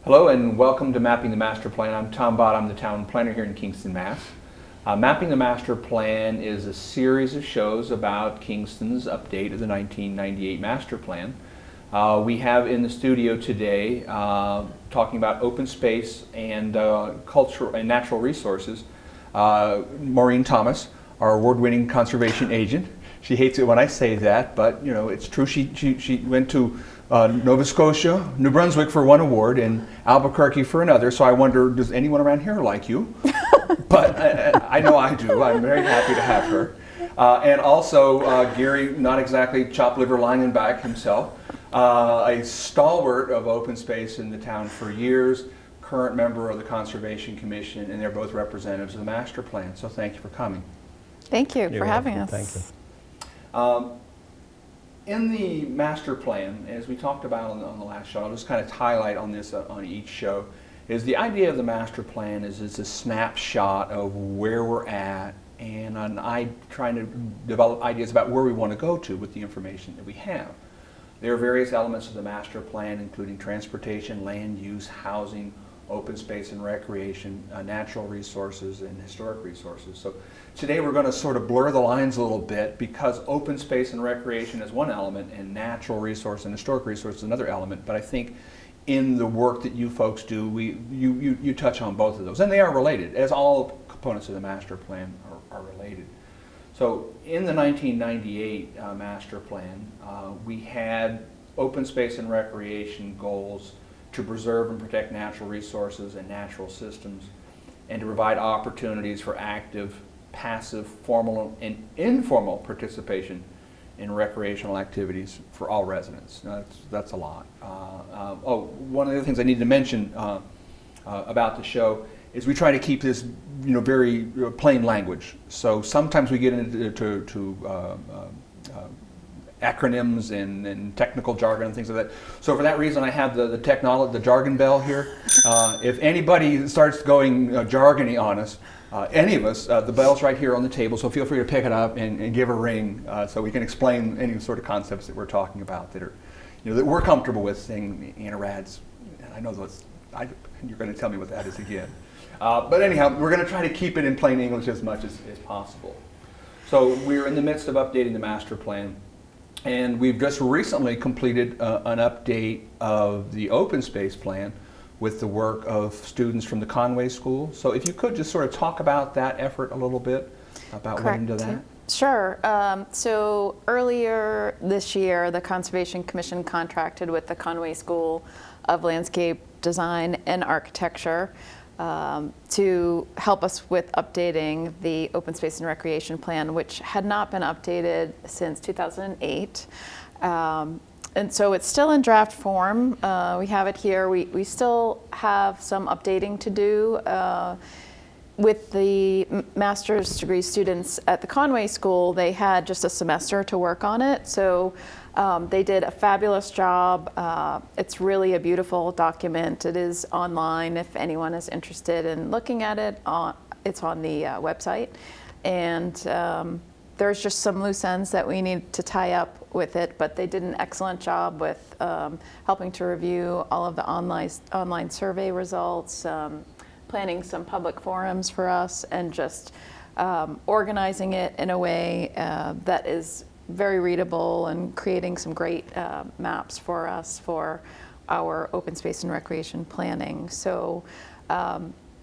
Hello and welcome to Mapping the Master Plan. I'm Tom Bott. I'm the town planner here in Kingston, Mass. Mapping the Master Plan is a series of shows about Kingston's update of the 1998 Master Plan. We have in the studio today talking about open space and cultural and natural resources, Maureen Thomas, our award-winning conservation agent. She hates it when I say that, but you know it's true. She went to Nova Scotia, New Brunswick for one award, and Albuquerque for another. So I wonder, does anyone around here like you? But I know I do. I'm very happy to have her. And also Gary, not exactly chop liver Langenbach himself, a stalwart of open space in the town for years, current member of the Conservation Commission, and they're both representatives of the Master Plan. So thank you for coming. Thank you for having us. Thank you. In the master plan, as we talked about on the last show, I'll just kind of highlight on this on each show, is the idea of the master plan is it's a snapshot of where we're at and trying to develop ideas about where we want to go to with the information that we have. There are various elements of the master plan, including transportation, land use, housing, open space and recreation, natural resources, and historic resources. So today we're going to sort of blur the lines a little bit because open space and recreation is one element and natural resource and historic resource is another element. But I think in the work that you folks do, you touch on both of those. And they are related, as all components of the master plan are related. So in the 1998 master plan, we had open space and recreation goals to preserve and protect natural resources and natural systems, and to provide opportunities for active, passive, formal, and informal participation in recreational activities for all residents. Now, that's a lot. One of the things I need to mention about the show is we try to keep this, very plain language. So sometimes we get into acronyms and technical jargon and things like that. So for that reason, I have the jargon bell here. If anybody starts going jargony on us, any of us, the bell's right here on the table. So feel free to pick it up and give a ring, so we can explain any sort of concepts that we're talking about that are, that we're comfortable with. Saying ANORADs, I know those. You're going to tell me what that is again. But anyhow, we're going to try to keep it in plain English as much as possible. So we're in the midst of updating the master plan. And we've just recently completed an update of the open space plan with the work of students from the Conway School. So if you could just sort of talk about that effort a little bit, about what went into that. Sure. So earlier this year, the Conservation Commission contracted with the Conway School of Landscape Design and Architecture to help us with updating the open space and recreation plan, which had not been updated since 2008. And so it's still in draft form. We have it here. We still have some updating to do. With the master's degree students at the Conway School, they had just a semester to work on it. So they did a fabulous job. It's really a beautiful document. It is online if anyone is interested in looking at it. It's on the website. And there's just some loose ends that we need to tie up with it, but they did an excellent job with helping to review all of the online survey results, planning some public forums for us, and just organizing it in a way that is very readable and creating some great maps for us for our open space and recreation planning. So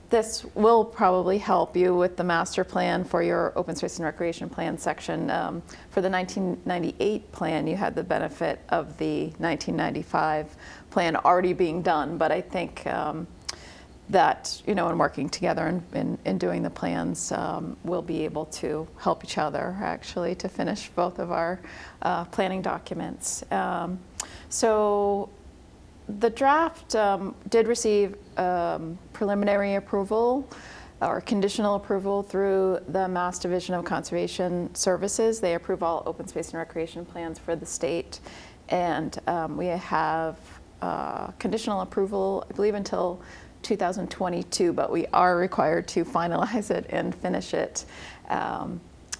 this will probably help you with the master plan for your open space and recreation plan section. For the 1998 plan, you had the benefit of the 1995 plan already being done, but I think that, in working together and doing the plans, we'll be able to help each other actually to finish both of our planning documents. So the draft did receive preliminary approval or conditional approval through the Mass Division of Conservation Services. They approve all open space and recreation plans for the state. And we have conditional approval, I believe, until 2022, but we are required to finalize it and finish it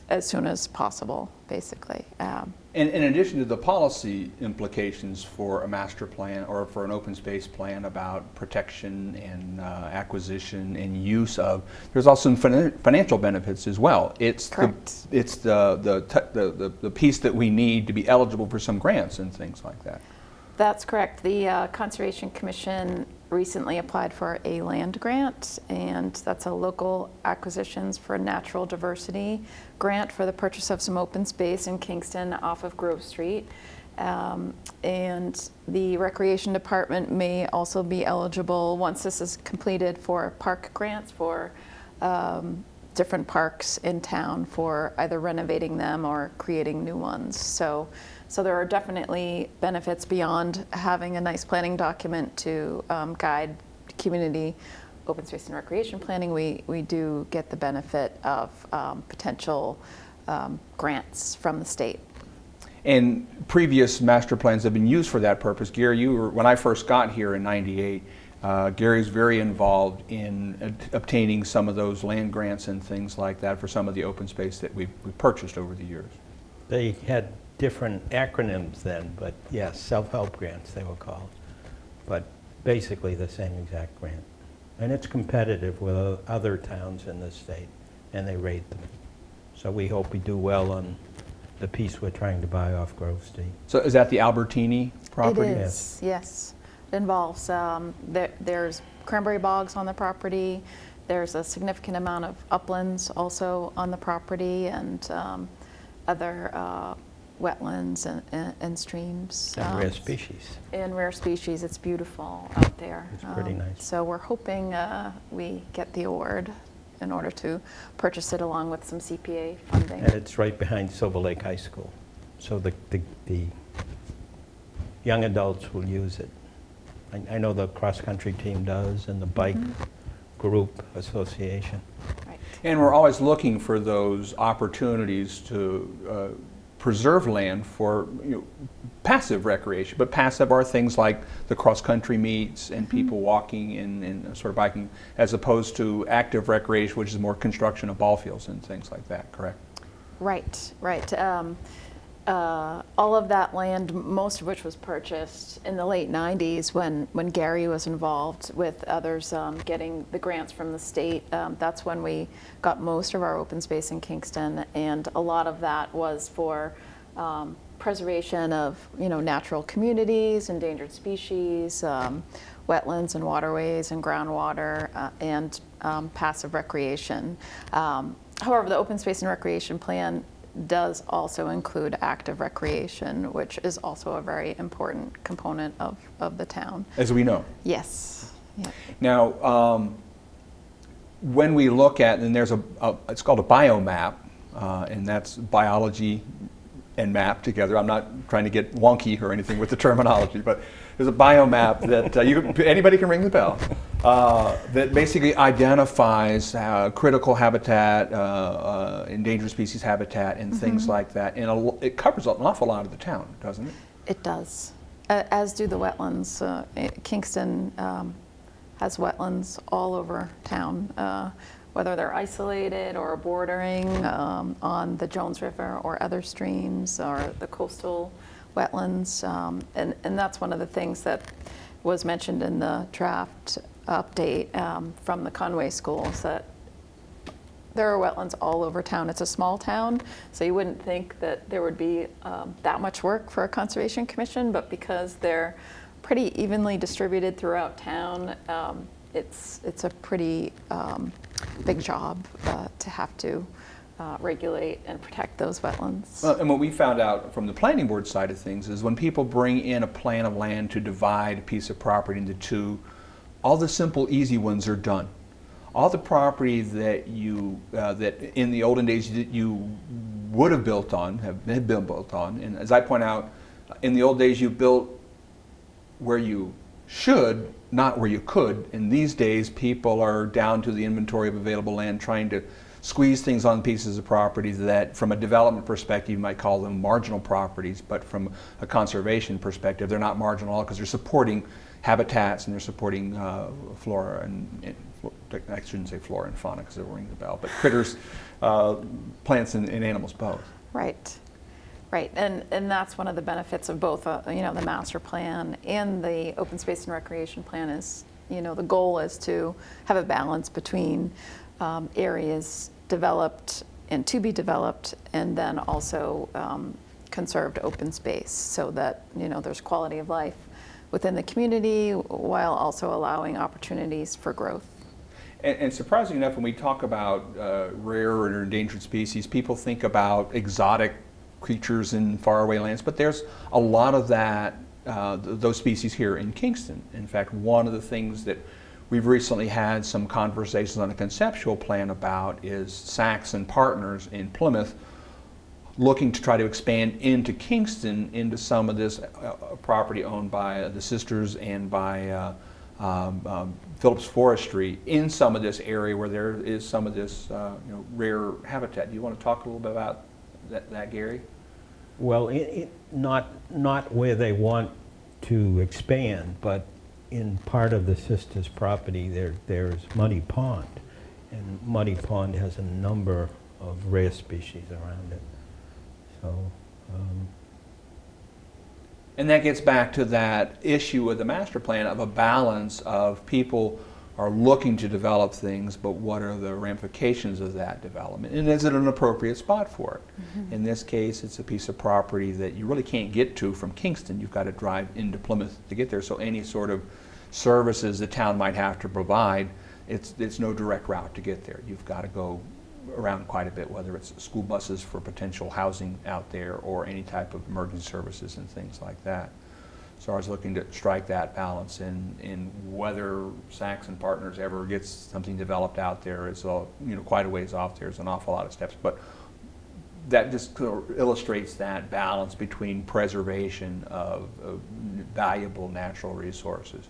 as soon as possible, basically. And in addition to the policy implications for a master plan or for an open space plan about protection and acquisition and use of, there's also some financial benefits as well. It's Correct. the piece that we need to be eligible for some grants and things like that. That's correct. The Conservation Commission recently applied for a land grant, and that's a local acquisitions for natural diversity grant for the purchase of some open space in Kingston off of Grove Street. And the Recreation Department may also be eligible, once this is completed, for park grants for different parks in town for either renovating them or creating new ones. So there are definitely benefits beyond having a nice planning document to guide community open space and recreation planning. We do get the benefit of potential grants from the state. And previous master plans have been used for that purpose. Gary, when I first got here in '98, Gary's very involved in obtaining some of those land grants and things like that for some of the open space that we've purchased over the years. They had different acronyms then, but yes, self-help grants they were called. But basically the same exact grant. And it's competitive with other towns in the state, and they rate them. So we hope we do well on the piece we're trying to buy off Grove Street. So is that the Albertini property? It is, yes. It involves, there's cranberry bogs on the property. There's a significant amount of uplands also on the property, and other wetlands and streams. And rare species. And rare species. It's beautiful out there. It's pretty nice. So we're hoping we get the award in order to purchase it along with some CPA funding. And it's right behind Silver Lake High School. So the young adults will use it. I know the cross-country team does, and the bike group association. Right. And we're always looking for those opportunities to preserve land for passive recreation. But passive are things like the cross-country meets and people walking and sort of biking, as opposed to active recreation, which is more construction of ball fields and things like that, correct? Right, right. All of that land, most of which was purchased in the late 90s when Gary was involved with others getting the grants from the state. That's when we got most of our open space in Kingston, and a lot of that was for preservation of natural communities, endangered species, wetlands and waterways and groundwater, and passive recreation. However, the open space and recreation plan does also include active recreation, which is also a very important component of the town. As we know. Yes. Yeah. Now, when we look at, and there's it's called a BioMap, and that's biology and map together. I'm not trying to get wonky or anything with the terminology, but there's a BioMap that anybody can ring the bell, that basically identifies critical habitat, endangered species habitat, and things like that. And it covers an awful lot of the town, doesn't it? It does, as do the wetlands. Kingston has wetlands all over town, whether they're isolated or bordering on the Jones River or other streams or the coastal wetlands. And that's one of the things that was mentioned in the draft update from the Conway schools, that there are wetlands all over town. It's a small town, so you wouldn't think that there would be that much work for a Conservation Commission, but because they're pretty evenly distributed throughout town, it's a pretty big job to have to regulate and protect those wetlands. Well, and what we found out from the planning board side of things is when people bring in a plan of land to divide a piece of property into two, all the simple, easy ones are done. All the property that that in the olden days that you would have built on, had been built on, and as I point out, in the old days you built where you should, not where you could. And these days people are down to the inventory of available land, trying to squeeze things on pieces of property that from a development perspective you might call them marginal properties, but from a conservation perspective they're not marginal at all, because they're supporting habitats and they're supporting flora and I shouldn't say flora and fauna because it rings a bell, but critters, plants and animals both. Right. Right, and that's one of the benefits of both, the master plan and the open space and recreation plan is, the goal is to have a balance between areas developed and to be developed, and then also conserved open space so that, there's quality of life within the community while also allowing opportunities for growth. And surprisingly enough, when we talk about rare or endangered species, people think about exotic creatures in faraway lands, but there's a lot of that, those species here in Kingston. In fact, one of the things that we've recently had some conversations on a conceptual plan about is Sachs and Partners in Plymouth looking to try to expand into Kingston into some of this property owned by the sisters and by Phillips Forestry in some of this area where there is some of this rare habitat. Do you want to talk a little bit about that, Gary? Well, not where they want to expand, but in part of the sisters' property, there's Muddy Pond, and Muddy Pond has a number of rare species around it. So, and that gets back to that issue with the master plan of a balance of people are looking to develop things, but what are the ramifications of that development? And is it an appropriate spot for it? Mm-hmm. In this case, it's a piece of property that you really can't get to from Kingston. You've got to drive into Plymouth to get there. So any sort of services the town might have to provide, it's no direct route to get there. You've got to go around quite a bit, whether it's school buses for potential housing out there or any type of emergency services and things like that. So I was looking to strike that balance in whether Sachs and Partners ever gets something developed out there. It's quite a ways off. There's an awful lot of steps, but that just illustrates that balance between preservation of valuable natural resources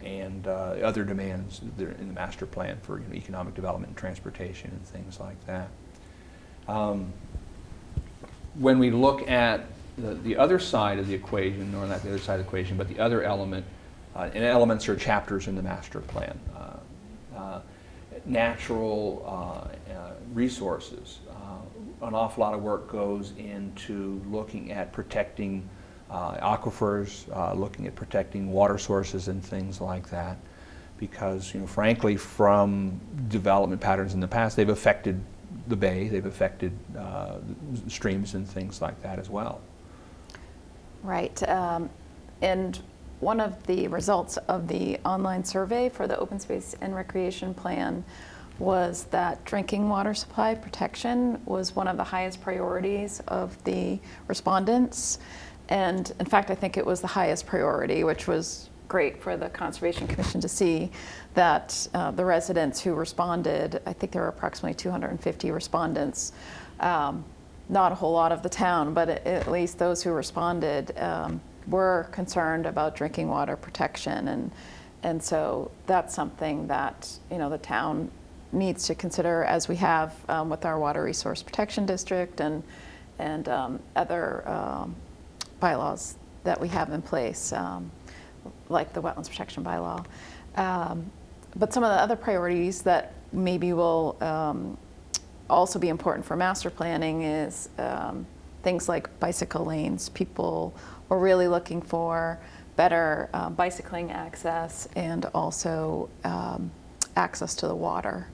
and other demands in the master plan for economic development and transportation and things like that. When we look at the other side of the equation, or not the other side of the equation, but the other element, and elements are chapters in the master plan. Natural resources. An awful lot of work goes into looking at protecting aquifers, looking at protecting water sources and things like that, because frankly, from development patterns in the past, they've affected the bay, they've affected streams and things like that as well. Right, and one of the results of the online survey for the open space and recreation plan was that drinking water supply protection was one of the highest priorities of the respondents. And in fact, I think it was the highest priority, which was great for the Conservation Commission to see that the residents who responded, I think there were approximately 250 respondents, not a whole lot of the town, but at least those who responded were concerned about drinking water protection, and so that's something that the town needs to consider, as we have with our Water Resource Protection District and other bylaws that we have in place, like the Wetlands Protection Bylaw. But some of the other priorities that maybe will also be important for master planning is things like bicycle lanes. People are really looking for better bicycling access and also access to the water,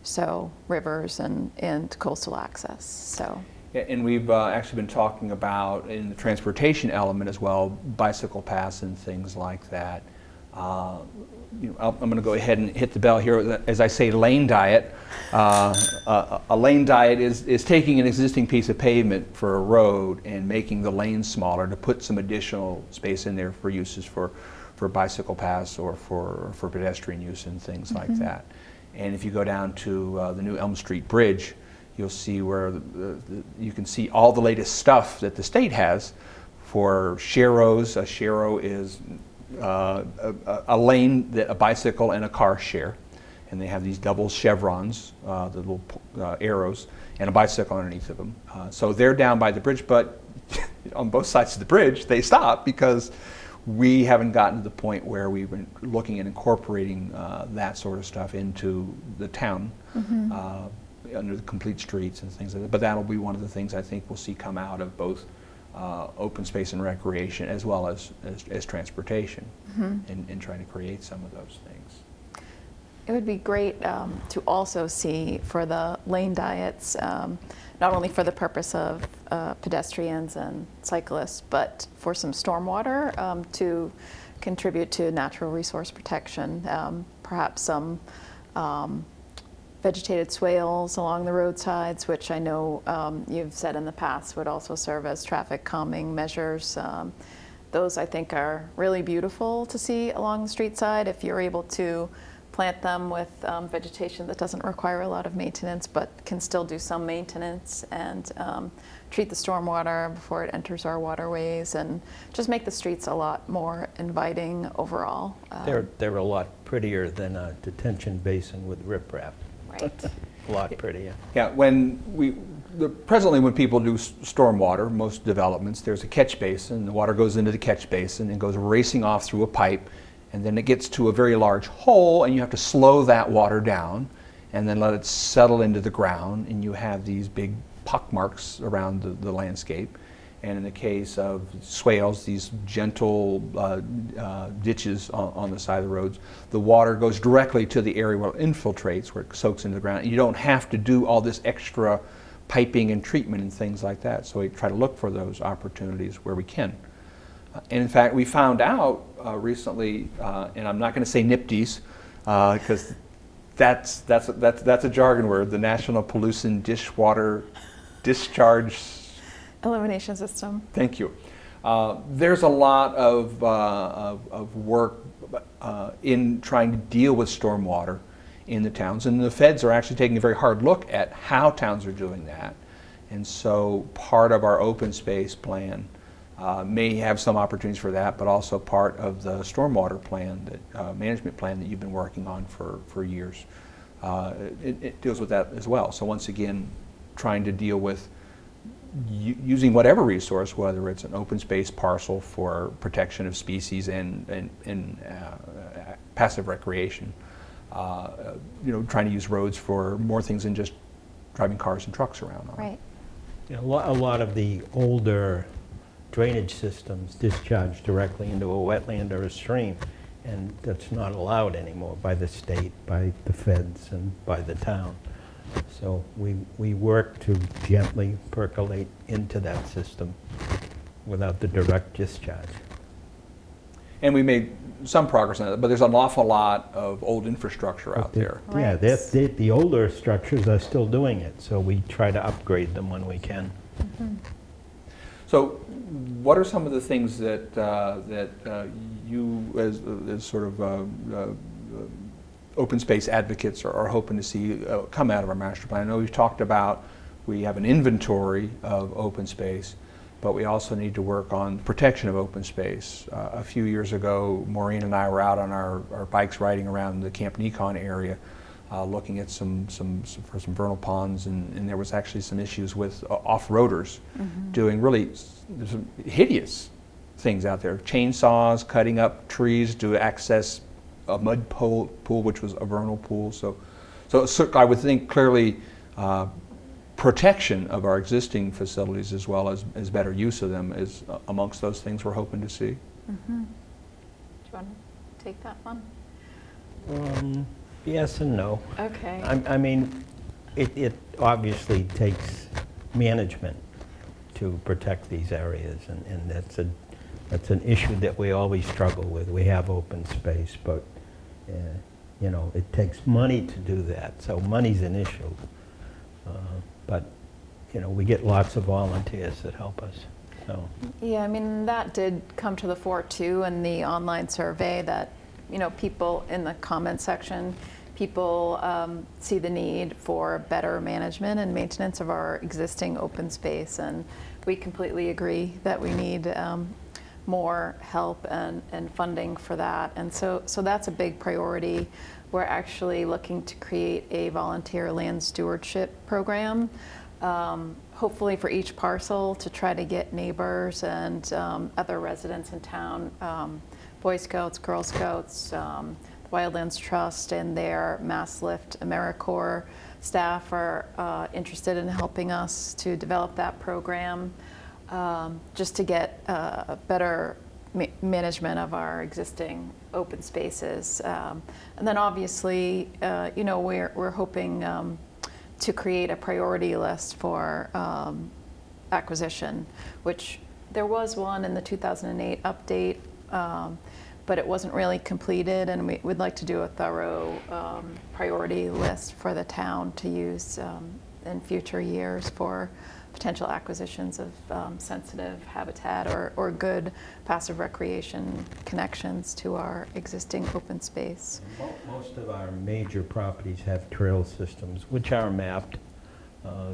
so rivers and coastal access. So. Yeah, and we've actually been talking about, in the transportation element as well, bicycle paths and things like that. I'm going to go ahead and hit the bell here. As I say, lane diet. A lane diet is taking an existing piece of pavement for a road and making the lanes smaller to put some additional space in there for uses for bicycle paths or for pedestrian use and things like that. And if you go down to the new Elm Street Bridge, you'll see where you can see all the latest stuff that the state has for sharrows. A sharrow is a lane that a bicycle and a car share, and they have these double chevrons, the little arrows, and a bicycle underneath of them. So they're down by the bridge, but on both sides of the bridge they stop because we haven't gotten to the point where we've been looking at incorporating that sort of stuff into the town, under the complete streets and things like that. But that'll be one of the things I think we'll see come out of both open space and recreation, as well as transportation, in trying to create some of those things. It would be great to also see for the lane diets, not only for the purpose of pedestrians and cyclists, but for some stormwater to contribute to natural resource protection, perhaps some vegetated swales along the roadsides, which I know you've said in the past would also serve as traffic calming measures. Those I think are really beautiful to see along the street side if you're able to plant them with vegetation that doesn't require a lot of maintenance, but can still do some maintenance and treat the stormwater before it enters our waterways, and just make the streets a lot more inviting overall. They're a lot prettier than a detention basin with riprap. Right. A lot prettier. Yeah, presently when people do stormwater, most developments, there's a catch basin. The water goes into the catch basin and goes racing off through a pipe, and then it gets to a very large hole, and you have to slow that water down and then let it settle into the ground, and you have these big pock marks around the landscape. And in the case of swales, these gentle ditches on the side of the roads, the water goes directly to the area where it infiltrates, where it soaks into the ground. And you don't have to do all this extra piping and treatment and things like that. So we try to look for those opportunities where we can. And in fact, we found out recently, and I'm not going to say NIPDs, because that's a jargon word, the National Pollution Dishwater Discharge Elimination system. Thank you. There's a lot of work in trying to deal with stormwater in the towns, and the feds are actually taking a very hard look at how towns are doing that. And so part of our open space plan may have some opportunities for that, but also part of the stormwater plan, that management plan that you've been working on for years. It deals with that as well. So once again, trying to deal with using whatever resource, whether it's an open space parcel for protection of species and passive recreation, trying to use roads for more things than just driving cars and trucks around on. Right. A lot of the older drainage systems discharge directly into a wetland or a stream, and that's not allowed anymore by the state, by the feds, and by the town. So we work to gently percolate into that system without the direct discharge. And we made some progress on it, but there's an awful lot of old infrastructure out there. Yeah, Right. the older structures are still doing it, so we try to upgrade them when we can. So what are some of the things that you as sort of open space advocates are hoping to see come out of our master plan? I know we've talked about, we have an inventory of open space, but we also need to work on protection of open space. A few years ago, Maureen and I were out on our bikes riding around the Camp Nikon area, looking at some vernal ponds, and there was actually some issues with off-roaders doing really some hideous things out there. Chainsaws, cutting up trees to access a mud pool, which was a vernal pool. So I would think clearly protection of our existing facilities as well as better use of them is amongst those things we're hoping to see. Do you want to take that one? Yes and no. Okay. I mean, it obviously takes management to protect these areas, and that's an issue that we always struggle with. We have open space, but it takes money to do that, so money's an issue. But we get lots of volunteers that help us. So. Yeah, I mean, that did come to the fore too in the online survey that, people in the comment section, people see the need for better management and maintenance of our existing open space, and we completely agree that we need more help and funding for that. And so that's a big priority. We're actually looking to create a volunteer land stewardship program hopefully for each parcel to try to get neighbors and other residents in town, Boy Scouts, Girl Scouts, Wildlands Trust, and their Mass Lift AmeriCorps staff are interested in helping us to develop that program, just to get better management of our existing open spaces. And then obviously, we're hoping to create a priority list for acquisition, which there was one in the 2008 update, but it wasn't really completed, and we would like to do a thorough priority list for the town to use in future years for potential acquisitions of sensitive habitat or good passive recreation connections to our existing open space. Most of our major properties have trail systems, which are mapped.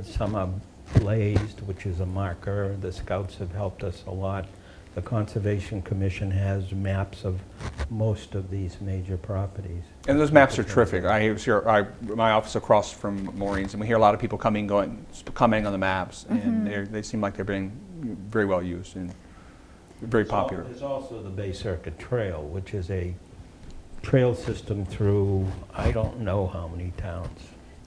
Some are blazed, which is a marker. The Scouts have helped us a lot. The Conservation Commission has maps of most of these major properties. And those maps are terrific. My office across from Maureen's, and we hear a lot of people commenting on the maps, and they seem like they're being very well used and very popular. There's also the Bay Circuit Trail, which is a trail system through, I don't know how many towns,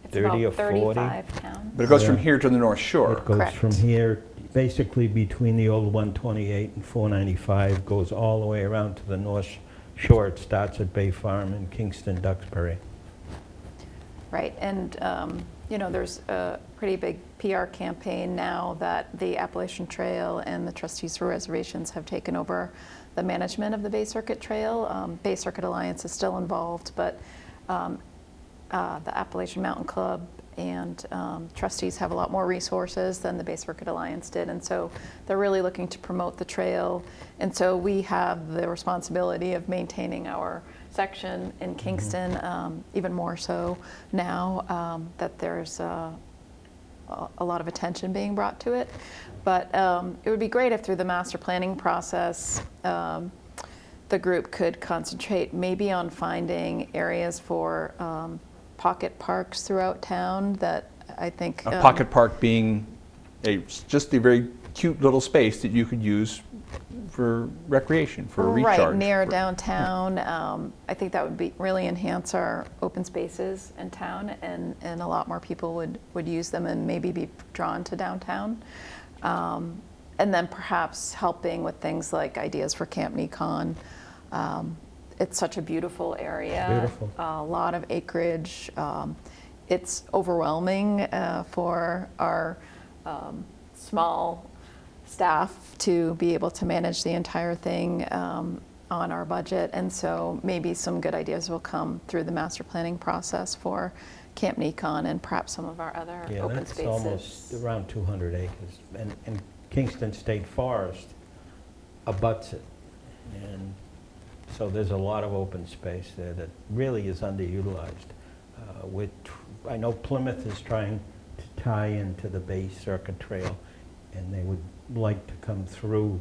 It's 30 or about 40? 35 towns. But it goes from here to the North Shore. It goes Correct. from here, basically between the old 128 and 495, goes all the way around to the North Shore. It starts at Bay Farm in Kingston, Duxbury. Right, and there's a pretty big PR campaign now that the Appalachian Trail and the Trustees for Reservations have taken over the management of the Bay Circuit Trail. Bay Circuit Alliance is still involved, but the Appalachian Mountain Club and trustees have a lot more resources than the Bay Circuit Alliance did, and so they're really looking to promote the trail, and so we have the responsibility of maintaining our section in Kingston, even more so now that there's a lot of attention being brought to it. But it would be great if through the master planning process the group could concentrate maybe on finding areas for pocket parks throughout town that I think... A pocket park being just a very cute little space that you could use for recreation, for a recharge. Right, near downtown. I think that would really enhance our open spaces in town, and a lot more people would use them and maybe be drawn to downtown. And then perhaps helping with things like ideas for Camp Nikon. It's such a beautiful area. Beautiful. A lot of acreage. It's overwhelming for our small staff to be able to manage the entire thing on our budget, and so maybe some good ideas will come through the master planning process for Camp Nikon and perhaps some of our other open spaces. Yeah, that's almost around 200 acres, and Kingston State Forest abuts it, and so there's a lot of open space there that really is underutilized. I know Plymouth is trying to tie into the Bay Circuit Trail, and they would like to come through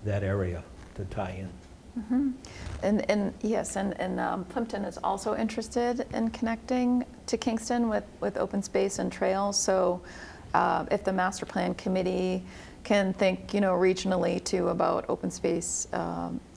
that area to tie in. Mm-hmm. And yes, and Plimpton is also interested in connecting to Kingston with open space and trails. So if the master plan committee can think, regionally too about open space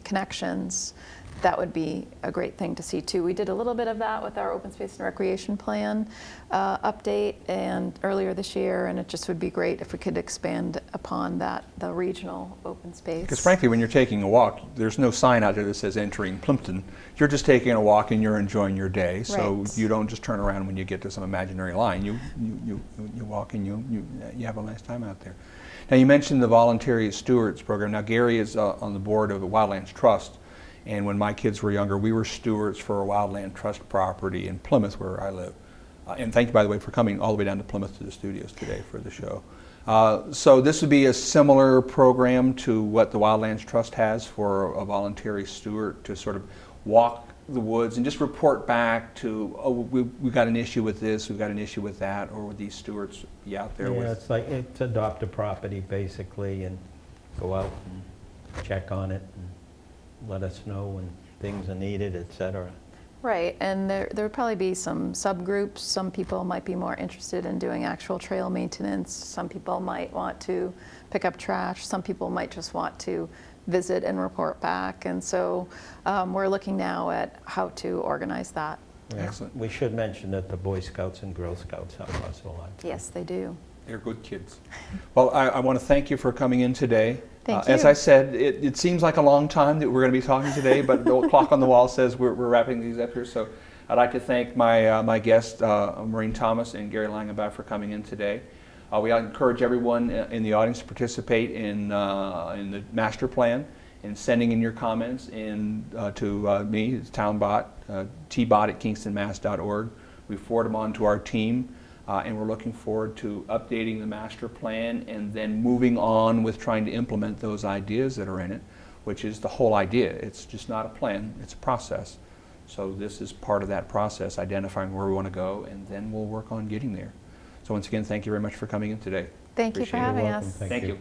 connections, that would be a great thing to see too. We did a little bit of that with our open space and recreation plan update and earlier this year, and it just would be great if we could expand upon that, the regional open space. Because frankly, when you're taking a walk, there's no sign out there that says entering Plimpton. You're just taking a walk and you're enjoying your day. So Right. you don't just turn around when you get to some imaginary line. You walk and you have a nice time out there. Now you mentioned the voluntary stewards program. Now Gary is on the board of the Wildlands Trust. And when my kids were younger, we were stewards for a wildland trust property in Plymouth, where I live. And thank you, by the way, for coming all the way down to Plymouth to the studios today for the show. So this would be a similar program to what the Wildlands Trust has for a voluntary steward to sort of walk the woods and just report back to, oh, we've got an issue with this, we've got an issue with that, or would these stewards be out there with... Yeah, it's adopt a property basically and go out and check on it and let us know when things are needed, etc. Right, and there would probably be some subgroups. Some people might be more interested in doing actual trail maintenance. Some people might want to pick up trash. Some people might just want to visit and report back. And so we're looking now at how to organize that. Yeah. Excellent. We should mention that the Boy Scouts and Girl Scouts help us a lot. Yes, they do. They're good kids. Well, I want to thank you for coming in today. Thank As you. I said, it seems like a long time that we're going to be talking today, but the clock on the wall says we're wrapping these up here. So I'd like to thank my guests, Maureen Thomas and Gary Langenbach, for coming in today. We encourage everyone in the audience to participate in the master plan and sending in your comments to me, it's townbot, tbot@kingstonmass.org. We forward them on to our team. And we're looking forward to updating the master plan and then moving on with trying to implement those ideas that are in it, which is the whole idea. It's just not a plan, it's a process. So this is part of that process, identifying where we want to go, and then we'll work on getting there. So once again, thank you very much for coming in today. Thank you for Appreciate it. having You're welcome. us. Thank Thank you. you.